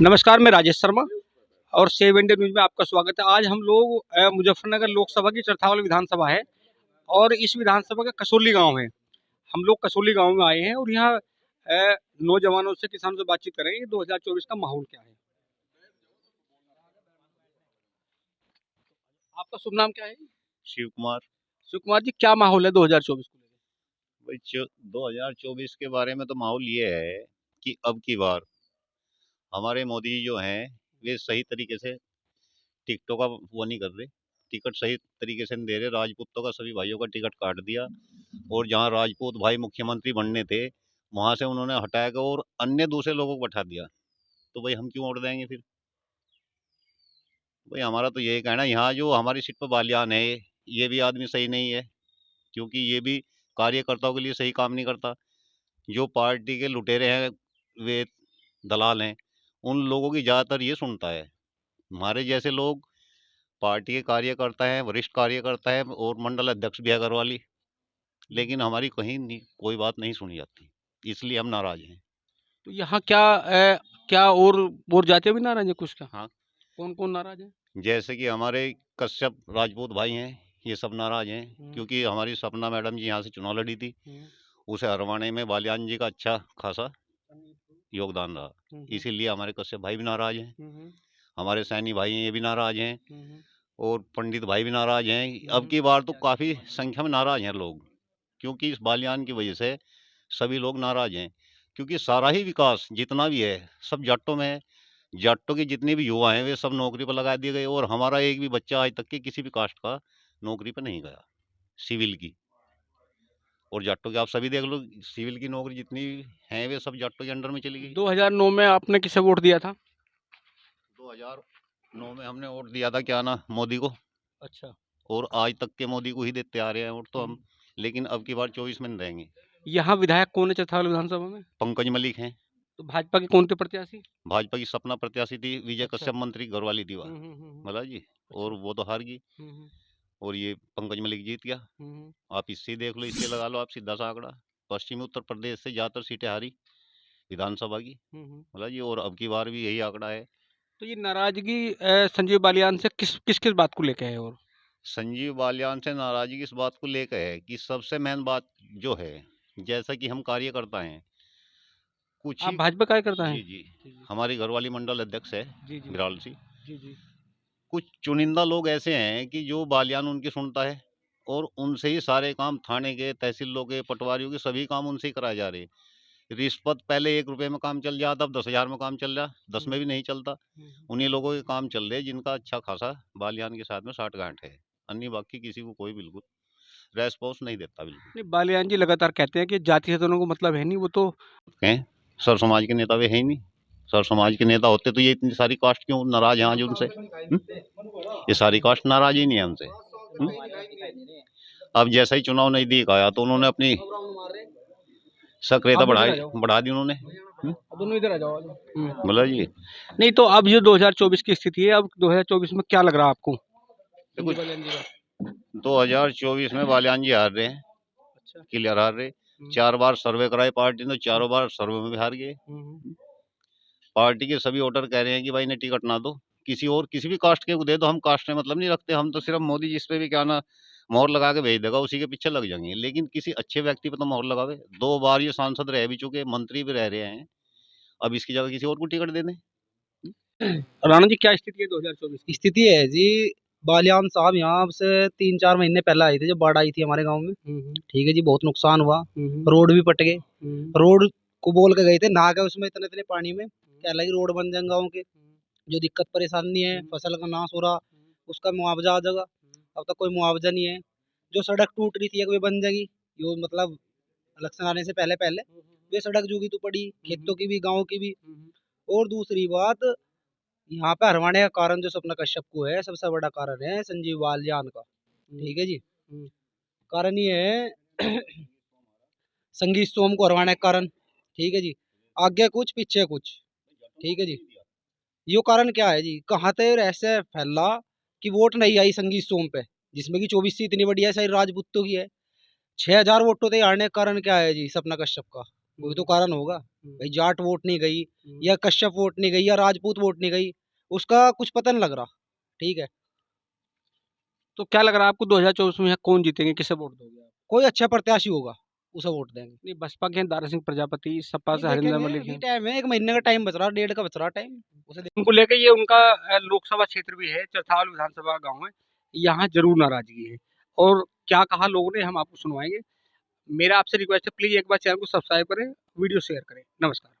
नमस्कार, मैं राजेश शर्मा और सेव इंडिया न्यूज़ में आपका स्वागत है। आज हम लोग मुजफ्फरनगर लोकसभा की चरथावल विधानसभा है और इस विधानसभा का कसौली गांव है। हम लोग कसौली गांव में आए हैं और यहाँ नौजवानों से, किसानों से बातचीत करेंगे। 2024 का माहौल क्या है? आपका शुभ नाम क्या है? शिव कुमार। शिव कुमार जी, क्या माहौल है 2024 को लेकर? भाई 2024 के बारे में तो माहौल ये है कि अब की बार हमारे मोदी जी जो हैं वे सही तरीके से टिकटों का वो नहीं कर रहे। टिकट सही तरीके से नहीं दे रहे। राजपूतों का सभी भाइयों का टिकट काट दिया और जहाँ राजपूत भाई मुख्यमंत्री बनने थे वहां से उन्होंने हटाया गया और अन्य दूसरे लोगों को बैठा दिया। तो भाई हम क्यों वोट देंगे फिर? भाई हमारा तो यही कहना है, यहाँ जो हमारी सीट पर बालियान है ये भी आदमी सही नहीं है, क्योंकि ये भी कार्यकर्ताओं के लिए सही काम नहीं करता। जो पार्टी के लुटेरे हैं, वे दलाल हैं, उन लोगों की ज़्यादातर ये सुनता है। हमारे जैसे लोग पार्टी के कार्यकर्ता हैं, वरिष्ठ कार्यकर्ता हैं और मंडल अध्यक्ष भी है घरवाली, लेकिन हमारी कहीं नहीं कोई बात नहीं सुनी जाती, इसलिए हम नाराज हैं। तो यहाँ क्या और जातियाँ भी नाराज है कुछ? क्या हाँ, कौन कौन नाराज है? जैसे कि हमारे कश्यप राजपूत भाई हैं, ये सब नाराज हैं, हम्म, क्योंकि हमारी सपना मैडम जी यहाँ से चुनाव लड़ी थी। हम्म, उसे हरवाने में बालियान जी का अच्छा खासा योगदान रहा, हम्म, इसीलिए हमारे कश्यप भाई भी नाराज हैं। हम्म, हमारे सैनी भाई हैं, ये भी नाराज हैं हम्म, और पंडित भाई भी नाराज हैं। अब हम्म, की बार तो काफ़ी संख्या में नाराज हैं लोग, क्योंकि इस बालियान की वजह से सभी लोग नाराज हैं। क्योंकि सारा ही विकास जितना भी है सब जाटों में है। जाटों के जितने भी युवा हैं वे सब नौकरी पर लगा दिए गए और हमारा एक भी बच्चा आज तक के किसी भी कास्ट का नौकरी पर नहीं गया सिविल की। और जाटों की आप सभी देख लो, सिविल की नौकरी जितनी हैं वे सब जाटों के अंडर में चली गई। 2009 में आपने किसे वोट दिया था? 2009 में हमने वोट दिया था, क्या ना, मोदी को। अच्छा। और आज तक के मोदी को ही देते आ रहे हैं वोट तो हम। हम्म। लेकिन अब की बार 24 में नहीं रहेंगे। यहाँ विधायक कौन है चरथावल विधानसभा में? पंकज मलिक हैं। तो भाजपा के कौन थे प्रत्याशी? भाजपा की सपना प्रत्याशी थी विजय अच्छा। कश्यप, मंत्री घरवाली दीवा हम्म। मला जी। अच्छा। और वो तो हार गई हम्म और ये पंकज मलिक जीत गया। हम्म आप इससे ही देख लो, इससे लगा लो आप सीधा सा आंकड़ा। पश्चिमी उत्तर प्रदेश से ज़्यादातर सीटें हारी विधानसभा की हम्म। मला जी, और अब की बार भी यही आंकड़ा है। तो ये नाराजगी संजीव बालियान से किस बात को लेकर है? और संजीव बालियान से नाराजगी इस बात को लेकर है कि सबसे मेन बात जो है, जैसा कि हम कार्यकर्ता हैं कुछ आप ही। भाजपा काय करता है? जी जी, हमारी घरवाली मंडल अध्यक्ष है जी जी बिराल सी। जी जी। कुछ चुनिंदा लोग ऐसे हैं कि जो बालियान उनकी सुनता है और उनसे ही सारे काम, थाने के, तहसीलों के, पटवारियों के सभी काम उनसे ही कराए जा रहे हैं। रिश्वत पहले 1 रुपए में काम चल जाता, अब 10,000 में काम चल रहा, 10 में भी नहीं चलता। उन्हीं लोगों के काम चल रहे हैं जिनका अच्छा खासा बालियान के साथ में साठ गांठ है। अन्य बाकी किसी को कोई बिल्कुल रेस्पॉन्स नहीं देता बिल्कुल। नहीं, बालियान जी लगातार कहते हैं कि जाति से तो उनको मतलब है नहीं, वो तो हैं, सर समाज के नेता वे है ही नहीं। सर समाज के नेता होते तो ये इतनी सारी कास्ट क्यों नाराज हैं आज उनसे? ये सारी कास्ट नाराज ही नहीं है हमसे। अब जैसा ही चुनाव नजदीक आया तो उन्होंने अपनी सक्रियता आप इधर आ जाओ। बढ़ा दी उन्होंने। अब दोनों इधर आ जाओ। बोला जी। नहीं, तो अब ये 2024 की स्थिति है, अब 2024 में क्या लग रहा है आपको देखो, संजीव बालियान जी का? 2024 में बालियान जी हार रहे हैं, अच्छा। क्लियर हार रहे। 4 बार सर्वे कराए पार्टी ने, चारों बार सर्वे में भी हार गए। हम्म। पार्टी के सभी वोटर कह रहे हैं कि भाई इन्हें टिकट ना दो, किसी और किसी भी कास्ट के को दे दो, हम कास्ट में मतलब नहीं रखते। हम तो सिर्फ मोदी जिस पे भी क्या ना मोहर लगा के भेज देगा उसी के पीछे लग जाएंगे, लेकिन किसी अच्छे व्यक्ति पे तो मोहर लगावे। 2 बार ये सांसद रह भी चुके, मंत्री भी रह रहे हैं, अब इसकी जगह किसी और को टिकट दे दें। राणा जी, क्या स्थिति है 2024 की? स्थिति है जी, बालियान साहब यहाँ से 3-4 महीने पहले आए थे जब बाढ़ आई थी हमारे गांव में। ठीक है जी, बहुत नुकसान हुआ, रोड भी पट गए। रोड को बोल के गए थे नहा के उसमें इतने इतने पानी में, क्या लगी रोड बन जाए गाँव के। जो दिक्कत परेशानी है, फसल का नाश हो रहा, उसका मुआवजा आ जाएगा। अब तक कोई मुआवजा नहीं है। जो सड़क टूट रही थी वे बन जाएगी, यो मतलब इलेक्शन आने से पहले पहले वे सड़क जो की तो पड़ी, खेतों की भी गाँव की भी। और दूसरी बात, यहाँ पे हरवाने का कारण जो सपना कश्यप को है, सबसे बड़ा कारण है संजीव बालियान का। ठीक है जी, कारण ये है संगीत सोम को हरवाने का कारण। ठीक है जी, आगे कुछ पीछे कुछ। ठीक है जी, यो कारण क्या है जी, कहाँ तक ऐसे फैला कि वोट नहीं आई संगीत सोम पे, जिसमें की 24 सीट इतनी बढ़िया सारी राजपूतों की है। 6,000 वोटों से हारने का कारण क्या है जी सपना कश्यप का? कोई तो कारण होगा भाई। जाट वोट नहीं गई या कश्यप वोट नहीं गई या राजपूत वोट नहीं गई, उसका कुछ पता नहीं लग रहा। ठीक है, तो क्या लग रहा है आपको 2024 में यहाँ कौन जीतेंगे, किसे वोट दोगे आप? कोई अच्छा प्रत्याशी होगा उसे वोट देंगे। नहीं, बसपा के हैं दारा सिंह प्रजापति, सपा नहीं से हरिंदर देखेंगे, मलिक अभी हैं। टाइम है, 1 महीने का टाइम बच रहा, 1.5 का बच रहा टाइम, उसे उनको लेके ये उनका लोकसभा क्षेत्र भी है, चरथावल विधानसभा गांव है, यहाँ जरूर नाराजगी है। और क्या कहा लोगों ने हम आपको सुनवाएंगे। मेरा आपसे रिक्वेस्ट है, प्लीज एक बार चैनल को सब्सक्राइब करें, वीडियो शेयर करें। नमस्कार।